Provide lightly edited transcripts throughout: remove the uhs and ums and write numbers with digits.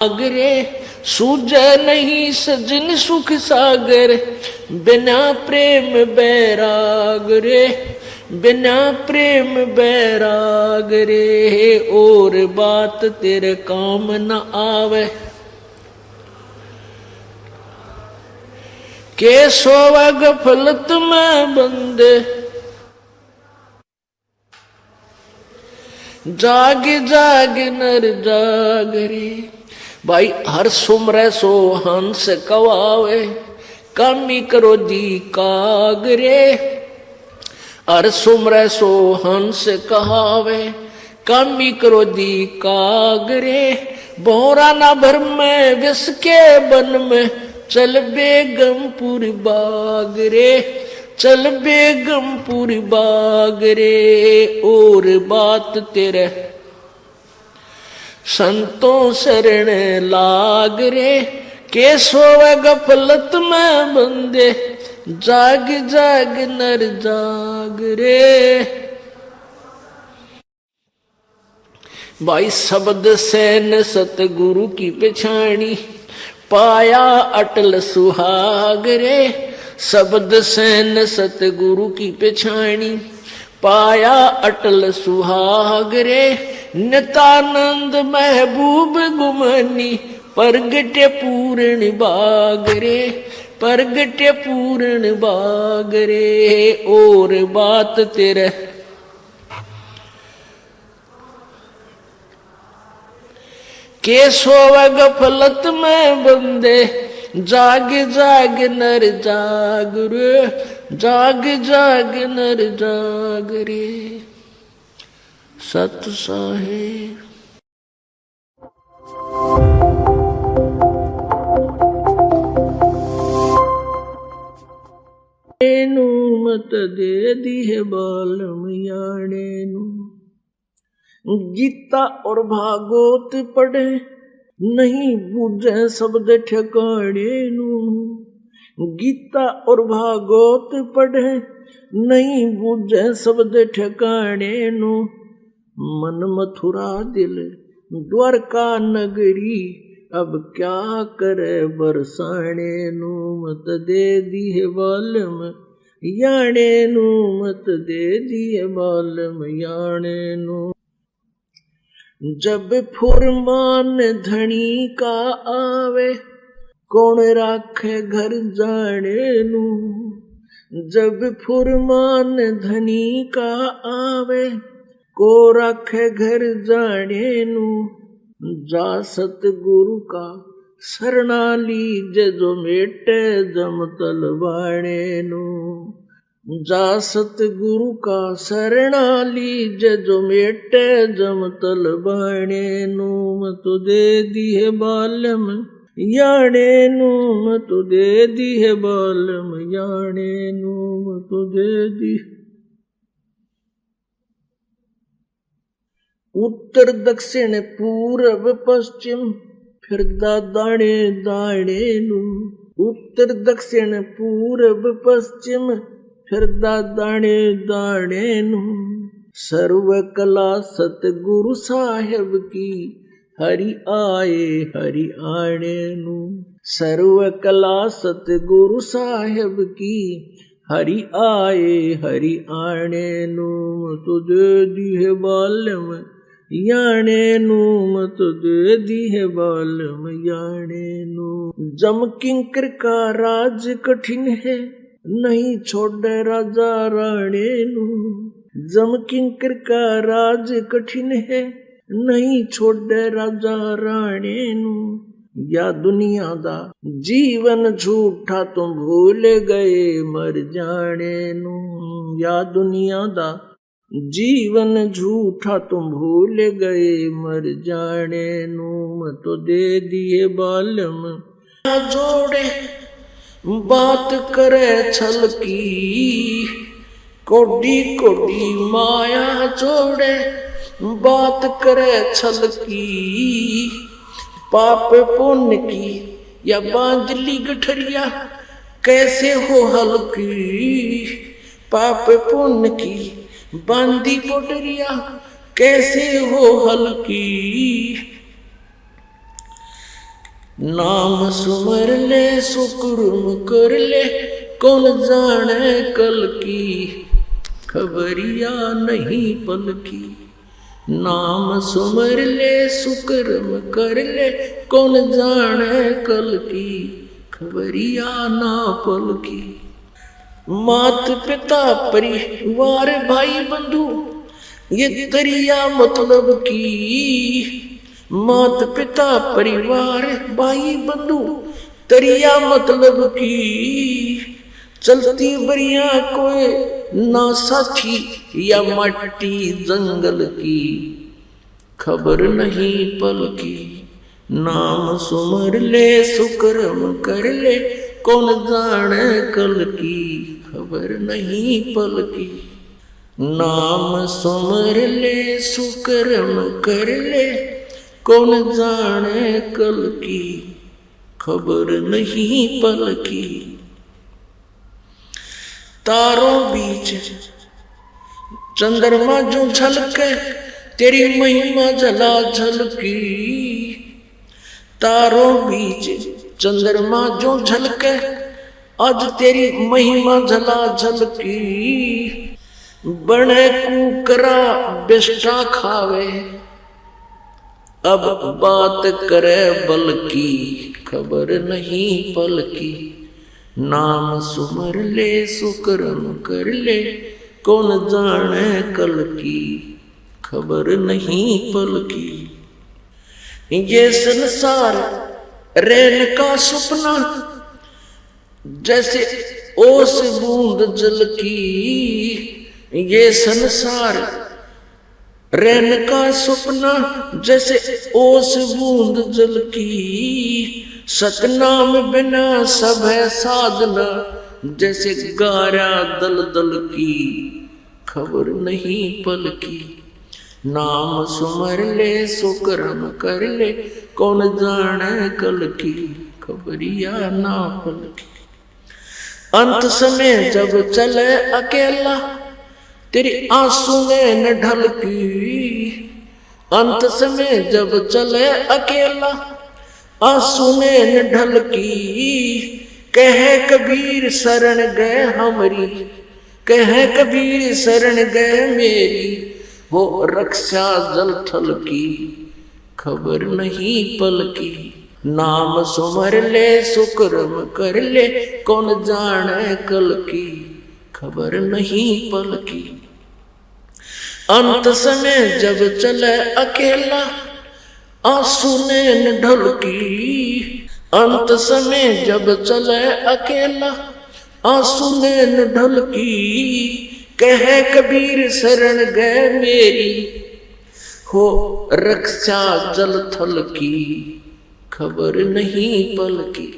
सागरे सूझे नहीं सजन सुख सागर, बिना प्रेम बैराग रे, बिना प्रेम बैराग रे, और बात तेरे काम न आवे। के सोवे गफलत में बंदे, जाग जाग नर जाग रे। भाई हर सुमरे सो हंस कवावे, कामी करो दी कागरे। हर सुमरे सो हंस कहावे, कामी करो दी कागरे। बोरा ना भर में विष के बन में, चल बेगमपुर बाग रे, चल बेगमपुर बाग रे, और बात तेरे संतों शरण लाग रे। के सोवे गफलत में बंदे, जाग जाग नर जाग रे। भाई शब्द सैन सतगुरु की पछाणी, पाया अटल सुहाग रे। शब्द सैन सतगुरु की पछाणी, पाया अटल सुहाग रे। नितानंद महबूब गुमानी, परगटे पूर्ण बाग रे, परगटे पूर्ण बाग रे, और बात तेरे के सोवे गफलत में बंदे, जाग जाग नर जाग रे, जाग जाग नर जाग रे। सत साहेब नू मत दे दिए बालम याने नू। गीता और भागवत पढ़े, नहीं बूझे शब्द ठिकाने नू। गीता और भागवत पढ़े, नहीं बूझे शब्द ठिकाने नू। मन मथुरा दिल द्वारका नगरी, अब क्या करे बरसाने नू। मत दे दिए बालम याने नू, मत दे दिए बालम याने नू। जब फुरमान धनी का आवे, कौन राखे घर जाने नू। जब फुरमान धनी का आवे, को राखे घर जाने नू। जा सतगुरु का शरणा लीजे, जो मेटे जम तलवाणे नू। जा सतगुरु का शरणा लीजे, जो मेटे जम तलवाणे नू। मत दे दिए बालम याने नू, मत दे दिए बालम याने नू, मत दे दी। उत्तर दक्षिण पूरब पश्चिम, फिरदा दाणे दाणे नू। उत्तर दक्षिण पूरब पश्चिम, फिरदा दाणे दाणे नू। सर्व कला सतगुरु साहेब की, हरि आए हरि आणे नू। सर्व कला सतगुरु साहेब की, हरि आए हरि आणे नू। मत दे दिए बालम याने नू, मत दे दिए बालम याने नू। जम किंकर का राज कठिन है, नहीं छोड़े राजा राणे नू। जम किंकर का राज कठिन है, नहीं छोड़े राजा राणे नू। या दुनिया दा जीवन झूठा, तुम भूल गए मर जाने नू। या दुनिया दा जीवन झूठा, तुम भूल गए मर जाने नू। मत दे दिए बालम जोड़े, बात करे छल की। कोडी कोडी माया जोड़े, बात करे छल की। पाप पुण्य की या बांधली गठरिया, कैसे हो हल्की। पाप पुण्य की बांधी पोटरिया, कैसे हो हल्की। नाम सुमर ले सुकुर्म कर ले, कौन जाने कल की, खबरिया नहीं पल की। नाम सुमर ले सुकर्म कर ले, कौन जाने कल की, खबरिया ना पल की। मात पिता परिवार भाई बंधु ये तरिया मतलब की। मात पिता परिवार भाई बंधु तरिया मतलब की। चलती बरिया कोई ना साथी या मट्टी जंगल की, खबर नहीं पल की। नाम सुमर ले सुकर्म कर ले, कौन जाने कल की, खबर नहीं पल की। नाम सुमर ले सुकर्म कर ले, कौन जाने कल की, खबर नहीं पल की। तारों बीच चंद्रमा जो झलके, तेरी महिमा जला झलकी। तारों बीच चंद्रमा जो झलके, आज तेरी महिमा जला झलकी। बने कुकरा बिष्टा खावे, अब बात करे बल की, खबर नहीं पल की। नाम सुमर ले सुकर्म कर ले, कौन जाने कल की, खबर नहीं पल की। ये संसार रैन का सपना, जैसे ओस बूंद जल की। ये संसार रैन का सपना, जैसे ओस बूंद जल की। सतनाम बिना सब है साधना, जैसे गारा दल दल की, खबर नहीं पल की। नाम सुमर ले सुकर्म कर ले, कौन जाने कल की, खबरिया ना पल की। अंत समय जब चले अकेला, तेरी आंसू में न ढलकी। अंत समय जब चले अकेला, आंसू में न ढलकी। कहे कबीर शरण गए हमरी, कहे कबीर शरण गए मेरी, हो रक्षा जल थल की, खबर नहीं पल की। नाम सुमर ले सुकर्म कर ले, कौन जाने कल की, खबर नहीं पल की। अंत समय जब चले अकेला, आंसू ने न ढलकी। अंत समय जब चले अकेला, आंसू ने न ढलकी। कहे कबीर शरण गए मेरी, हो रक्षा जल थल की, खबर नहीं पल की।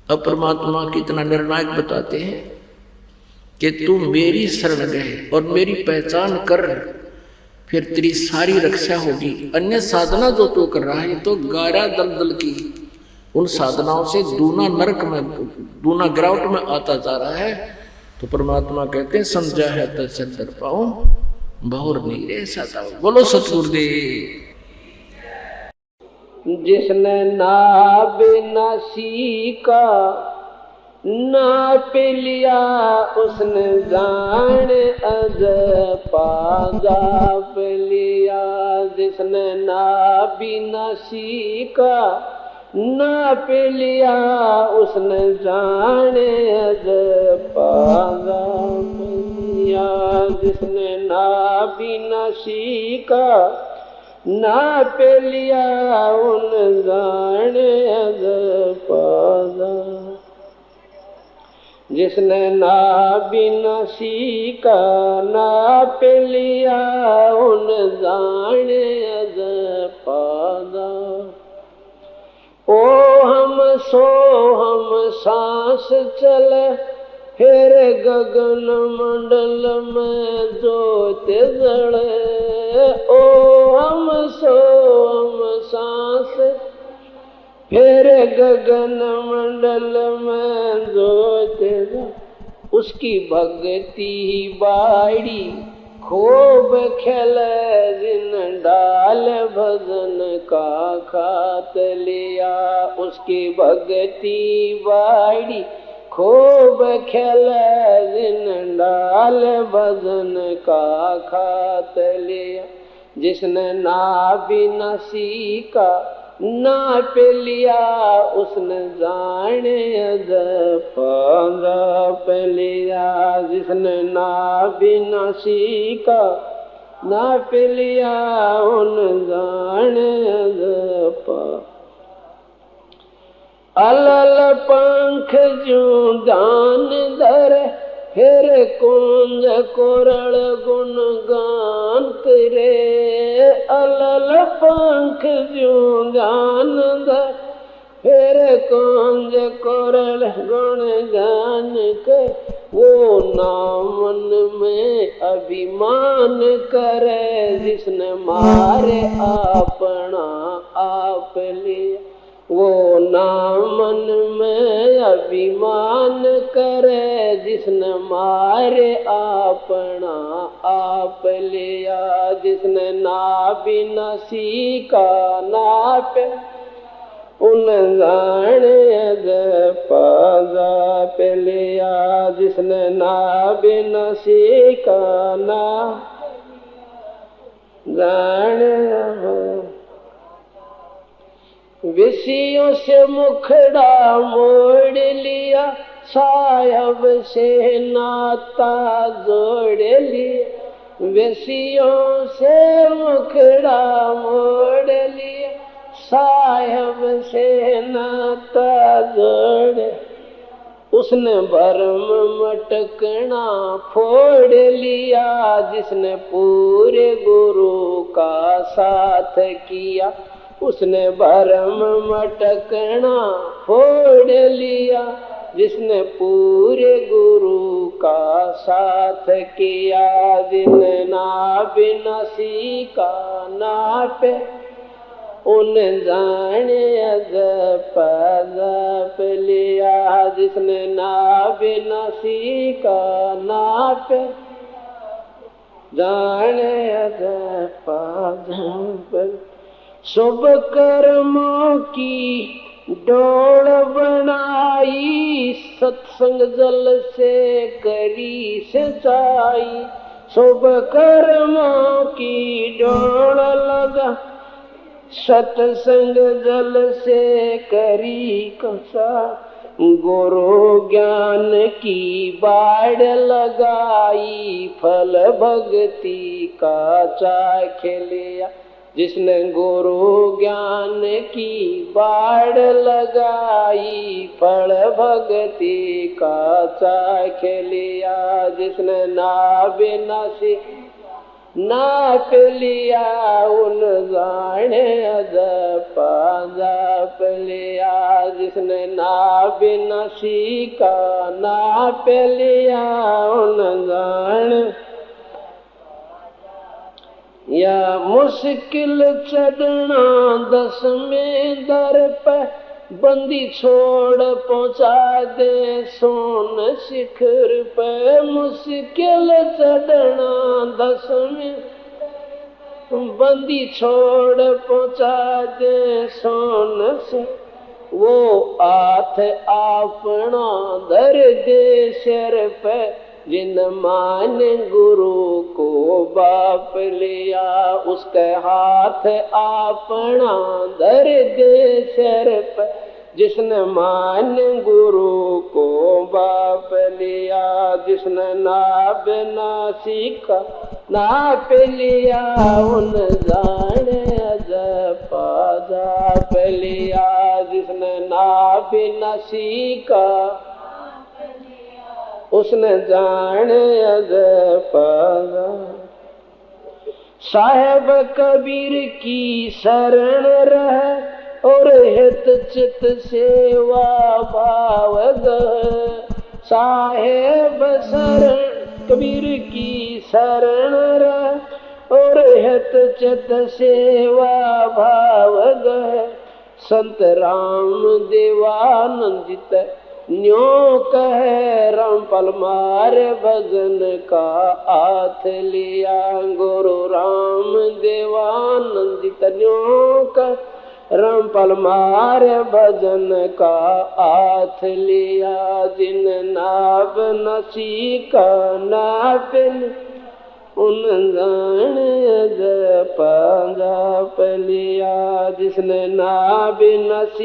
अब परमात्मा कितना निर्णायक बताते हैं कि तू मेरी शरण गए और मेरी पहचान कर, फिर तेरी सारी रक्षा होगी। अन्य साधना जो तू कर रहा है तो गारा दलदल की, उन साधनाओं से दूना नरक में, दूना गिरावट में आता जा रहा है। तो परमात्मा कहते हैं समझा है तो चंदर पाऊं, बहुर नहीं रे सता। बोलो सतगुरुदेव। जिसने ना बिना सीखा ना पे लिया, उसने जान अज पागा पे लिया। जिसने ना बिना सीखा ना पे लिया, उसने जान अज पागा पे लिया। जिसने ना बिना सीखा ना पे लिया, उन जान अज पागा। जिसने ना बिना सीखा ना पे लिया, उन जाने अज पागा। ओ हम सो हम सांस चले, फिर गगन मंडल में ज्योत जले। ओ हम सो हम सांस, फिर गगन मंडल में ज्योत। उसकी भक्ति बाड़ी खूब खेल दिन डाल भजन का खात लिया उसकी भक्ति बाड़ी खूब खेल दिन डाल भजन का खात लिया जिसने ना भी न सीखा ना पे लिया उसने जाने पे लिया जिसने ना भी न सीखा ना पे लिया उन जाने अलल पंख जो दान धर फिर कुंज कोरल गुण गान करे अलल पंख जो दान धर फिर कुंज कोरल गुण गान कर वो नामन में अभिमान करे जिसने मारे अपना आप लिया वो नामन में अभिमान करे जिसने मारे अपना आप लिया जिसने ना भी न सीखा ना पे उन जाने पाजा पे लिया जिसने ना भी न सीखा ना जाने विषयों से मुखड़ा मोड़ लिया साहब से नाता जोड़ लिया विषयों से मुखड़ा मोड़ लिया साहब से नाता जोड़ उसने भरम मटकना फोड़ लिया जिसने पूरे गुरु का साथ किया उसने भरम मटकना फोड़ लिया जिसने पूरे गुरु का साथ किया जिसने ना बिना सीखा ना पे उन जाने जप लिया जिसने ना बिना सीखा ना पे जाने जप शुभ कर्मों की डोर बनाई सत्संग जल से करी सिंचाई शुभ कर्मों की डोर लगा सत्संग जल से करी कसा गुरु ज्ञान की बाढ़ लगाई फल भक्ति का चाख लिया जिसने गुरु ज्ञान की बाढ़ लगाई फल भक्ति का चाख लिया जिसने ना बिना सी नाप लिया उन जाने जप लिया जिसने ना बिना सीखा नाप लिया उन जाने या मुश्किल चढ़ना 10वें दर पर बंदी छोड़ पहुंचा दे सोन शिखर पे मुश्किल चढ़ना 10वें बंदी छोड़ पहुंचा दे सोन से वो हाथ अपना धर दे सिर पे जिन मान गुरु को बाप लिया उसके हाथ अपना धर दे सिर पर जिसने मान गुरु को बाप लिया जिसने नाप ना सीखा नाप लिया उन जाने जप लिया जिसने नाप ना सीखा उसने जाने पागा साहेब कबीर की शरण रह और हित चित सेवा भाव साहेब शरण कबीर की शरण रह और हित चित सेवा भाव संत राम देवानंदित न्यो कह रामपाल मारे भजन का हाथ लिया गुरु राम देवानंदित न्यो कह रामपाल मारे भजन का हाथ लिया जिन नाव नसी का नापिन उन जान जप लिया जिसने नाव नसी